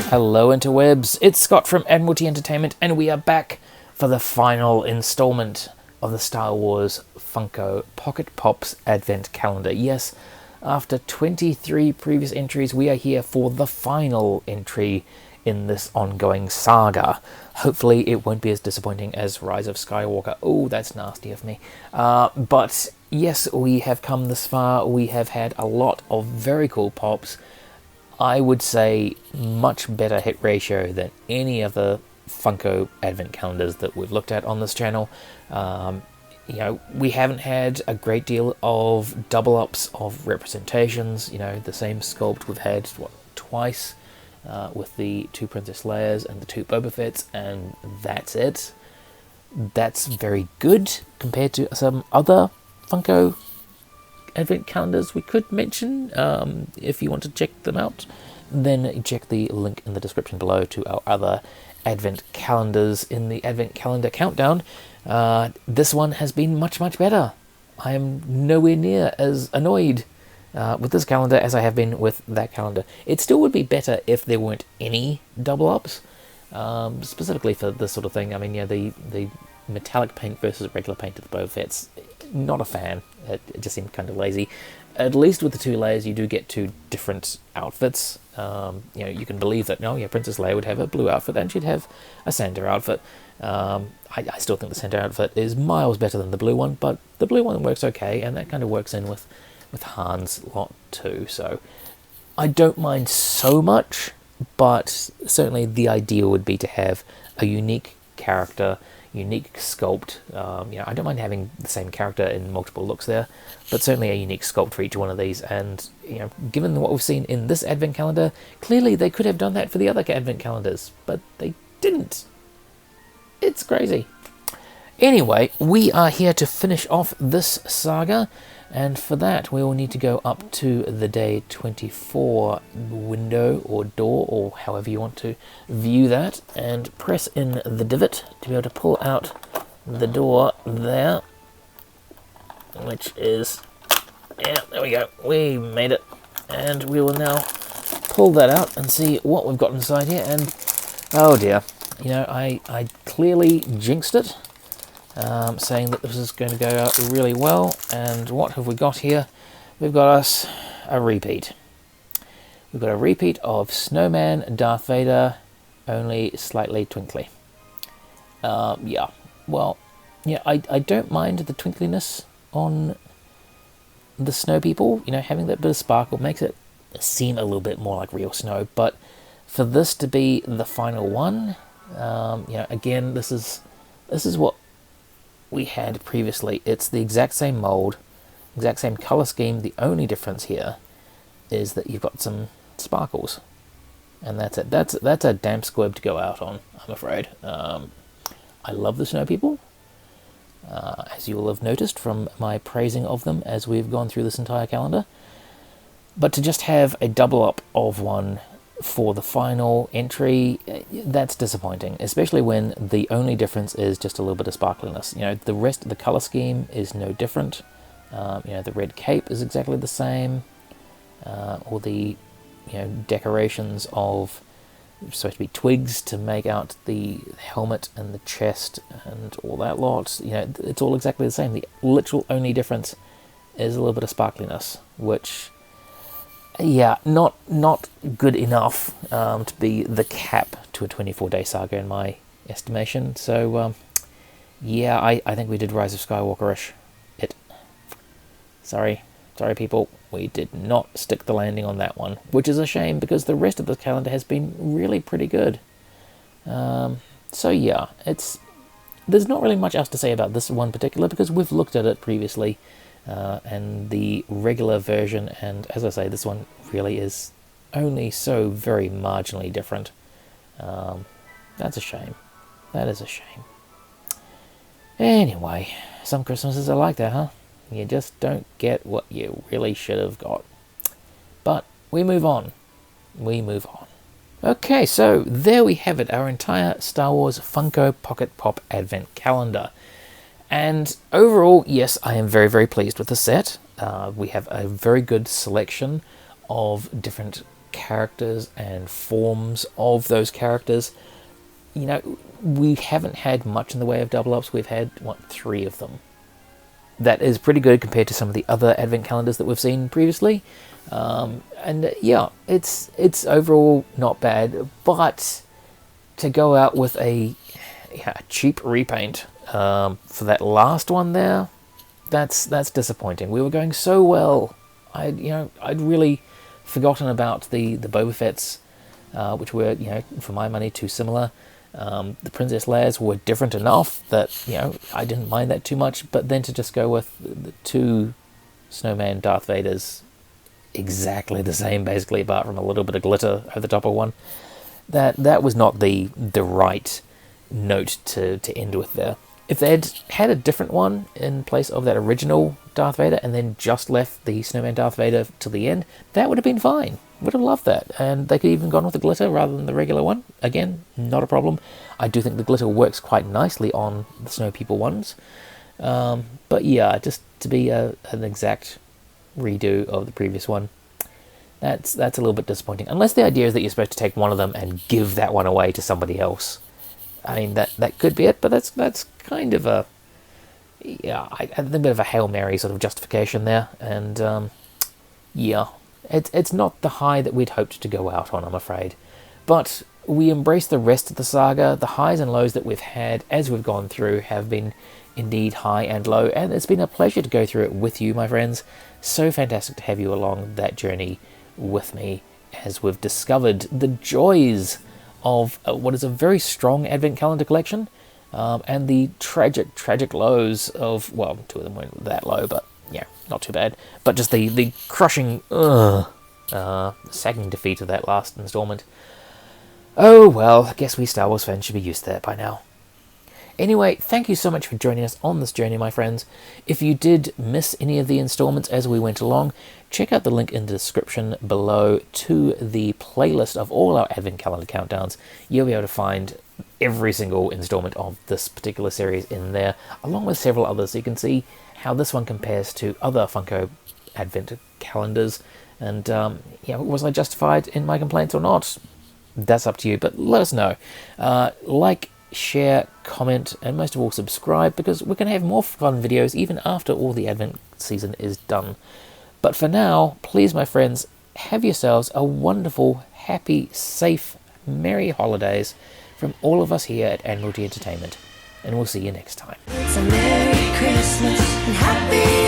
Hello interwebs, it's Scott from Admiralty Entertainment, and we are back for the final installment of the Star Wars Funko Pocket Pops Advent Calendar. Yes, after 23 previous entries, we are here for the final entry in this ongoing saga. Hopefully it won't be as disappointing as Rise of Skywalker. Oh, that's nasty of me. But yes, we have come this far. We have had a lot of very cool pops. I would say much better hit ratio than any of the Funko Advent calendars that we've looked at on this channel. We haven't had a great deal of double-ups of representations. The same sculpt we've had, twice, with the 2 Princess Leias and the 2 Boba Fett's, and that's it. That's very good compared to some other Funko Advent calendars we could mention. If you want to check them out, then check the link in the description below to our other Advent calendars in the Advent calendar countdown. This one has been much better. I am nowhere near as annoyed with this calendar as I have been with that calendar. It still would be better if there weren't any double ups, specifically for this sort of thing. I mean, the metallic paint versus regular paint of the Boba Fett's, not a fan. It just seemed kind of lazy. At least with the 2 layers, you do get 2 different outfits. You can believe that, Princess Leia would have a blue outfit and she'd have a Santa outfit. I still think the Santa outfit is miles better than the blue one, but the blue one works okay, and that kind of works in with Han's lot too. So I don't mind so much, but certainly the ideal would be to have a unique character, unique sculpt. I don't mind having the same character in multiple looks there, but certainly a unique sculpt for each one of these. And given what we've seen in this Advent calendar, clearly they could have done that for the other Advent calendars, but they didn't. It's crazy. Anyway, we are here to finish off this saga, and for that we will need to go up to the day 24 window or door, or however you want to view that, and press in the divot to be able to pull out the door there, which is, there we go, we made it. And we will now pull that out and see what we've got inside here. And oh dear, I clearly jinxed it, saying that this is going to go out really well. And what have we got here? We've got us a repeat. We've got a repeat of Snowman Darth Vader, only slightly twinkly. I don't mind the twinkliness on the snow people. Having that bit of sparkle makes it seem a little bit more like real snow. But for this to be the final one, again, this is what we had previously. It's the exact same mold, exact same color scheme. The only difference here is that you've got some sparkles, and that's it. That's a damp squib to go out on, I'm afraid. I love the snow people, as you will have noticed from my praising of them as we've gone through this entire calendar. But to just have a double up of one for the final entry, that's disappointing, especially when the only difference is just a little bit of sparkliness. The rest of the color scheme is no different. The red cape is exactly the same. All the decorations of supposed to be twigs to make out the helmet and the chest and all that lot. It's all exactly the same. The literal only difference is a little bit of sparkliness, which, not good enough to be the cap to a 24-day saga in my estimation. So, I think we did Rise of Skywalker-ish. Sorry people, we did not stick the landing on that one, which is a shame because the rest of the calendar has been really pretty good. There's not really much else to say about this one particular because we've looked at it previously. And the regular version, and as I say, this one really is only so very marginally different. That's a shame. That is a shame. Anyway, some Christmases are like that, huh? You just don't get what you really should have got. But we move on. Okay, so there we have it, our entire Star Wars Funko Pocket Pop Advent Calendar. And overall, yes, I am very pleased with the set. We have a very good selection of different characters and forms of those characters. You know, we haven't had much in the way of double ups. We've had, 3 of them. That is pretty good compared to some of the other advent calendars that we've seen previously. And yeah, it's overall not bad, but to go out with a cheap repaint for that last one there, that's disappointing. We were going so well. I'd really forgotten about the Boba Fett's, which were, for my money, too similar. The Princess Leia's were different enough that, I didn't mind that too much, but then to just go with the 2 Snowman Darth Vaders, exactly the same, basically, apart from a little bit of glitter over the top of one, that was not the right note to end with there. If they'd had a different one in place of that original Darth Vader and then just left the Snowman Darth Vader till the end, that would have been fine. Would have loved that. And they could even gone with the glitter rather than the regular one. Again, not a problem. I do think the glitter works quite nicely on the Snow People ones. But yeah, just to be an exact redo of the previous one, that's a little bit disappointing. Unless the idea is that you're supposed to take one of them and give that one away to somebody else. I mean, that could be it, but that's kind of a bit of a Hail Mary sort of justification there, and it's not the high that we'd hoped to go out on, I'm afraid. But we embrace the rest of the saga. The highs and lows that we've had as we've gone through have been indeed high and low, and it's been a pleasure to go through it with you, my friends. So fantastic to have you along that journey with me as we've discovered the joys of what is a very strong Advent calendar collection, and the tragic lows of, well, 2 of them weren't that low, but yeah, not too bad. But just the crushing, sagging defeat of that last installment. Oh well, I guess we Star Wars fans should be used to that by now. Anyway, thank you so much for joining us on this journey, my friends. If you did miss any of the installments as we went along, check out the link in the description below to the playlist of all our Advent Calendar countdowns. You'll be able to find every single installment of this particular series in there, along with several others, so you can see how this one compares to other Funko Advent calendars. And, was I justified in my complaints or not? That's up to you, but let us know. Like, share, comment, and most of all subscribe, because we're going to have more fun videos even after all the Advent season is done. But for now, please, my friends, have yourselves a wonderful, happy, safe, merry holidays from all of us here at Admiralty Entertainment, and we'll see you next time. It's a Merry Christmas and Happy